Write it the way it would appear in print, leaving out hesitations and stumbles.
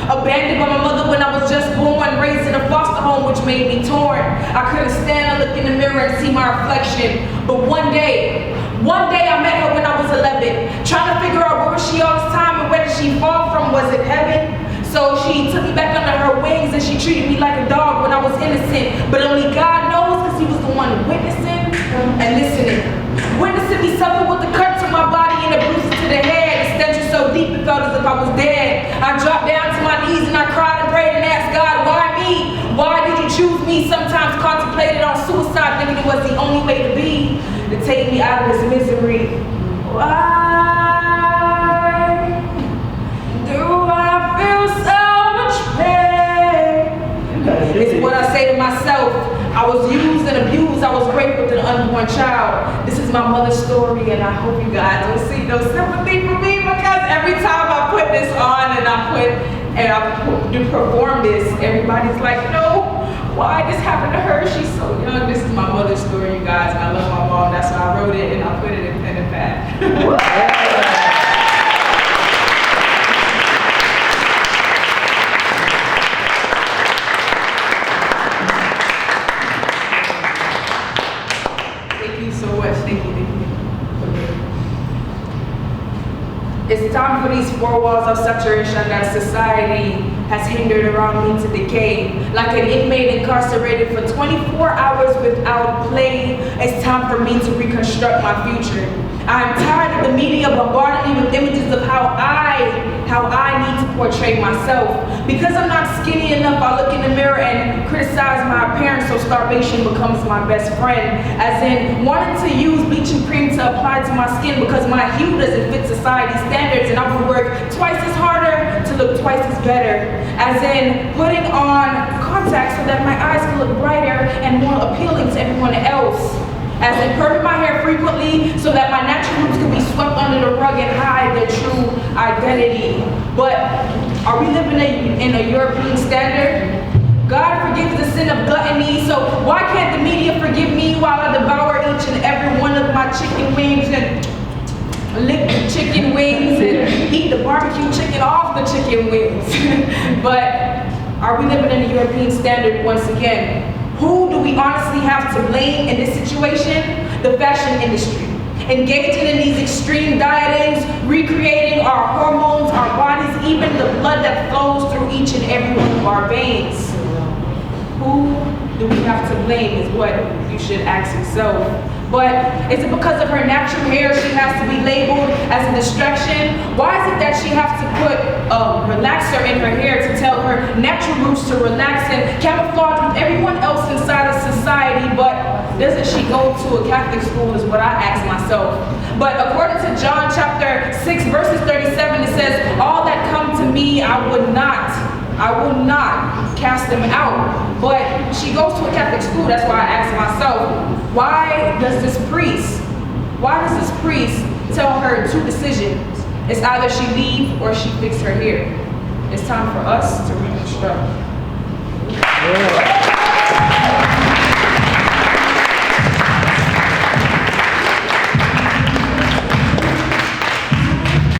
Abandoned by my mother when I was just born, raised in a foster home which made me torn. I couldn't stand to look in the mirror and see my reflection. But one day I met her when I was 11, trying to figure out where was she all this time and where did she fall from? Was it heaven? So she took me back under her wings and she treated me like a dog when I was innocent. But only God knows, because he was the one witnessing and listening. Witnessing me suffer with the cut to my body and the bruises to the head. The stench was so deep it felt as if I was dead. I dropped down to my knees and I cried and prayed and asked God, why me? Why did you choose me? Sometimes contemplated on suicide, thinking it was the only way to be, to take me out of this misery. Why do I feel so much pain? It's what I say to myself. I was used and abused. I was raped with an unborn child. This is my mother's story, and I hope you guys will see no sympathy for me, because every time I put this on and I perform this, everybody's like, no, why this happened to her? She's so young. This is my mother's story, you guys. And I love my mom. That's why I wrote it, and I put it in pen and pad. It's time for these four walls of saturation that society has hindered around me to decay. Like an inmate incarcerated for 24 hours without play, it's time for me to reconstruct my future. I'm tired of the media bombarding me with images of how I need to portray myself. Because I'm not skinny enough, I look in the mirror and criticize my appearance, so starvation becomes my best friend. As in, wanting to use bleaching cream to apply to my skin because my hue doesn't fit society's standards, and I would work twice as harder to look twice as better. As in, putting on contacts so that my eyes can look brighter and more appealing to everyone else. As in, perming my hair frequently so that my natural roots can be swept under the rug and hide their true identity. But are we living in a European standard? God forgives the sin of gluttony, so why can't the media forgive me while I devour each and every one of my chicken wings and lick the chicken wings and eat the barbecue chicken off the chicken wings? But are we living in a European standard once again? Who do we honestly have to blame in this situation? The fashion industry. Engaging in these extreme dietings, recreating our hormones, our bodies, even the blood that flows through each and every one of our veins. Who do we have to blame is what you should ask yourself. But is it because of her natural hair she has to be labeled as a distraction? Why is it that she has to put a relaxer in her hair to tell her natural roots to relax and camouflage with everyone else inside of society? But doesn't she go to a Catholic school is what I ask myself. But according to John chapter 6 verses 37, it says, all that come to me I will not cast them out. But she goes to a Catholic school, that's why I asked myself, why does this priest tell her two decisions? It's either she leave or she fix her hair. It's time for us to reconstruct. Yeah.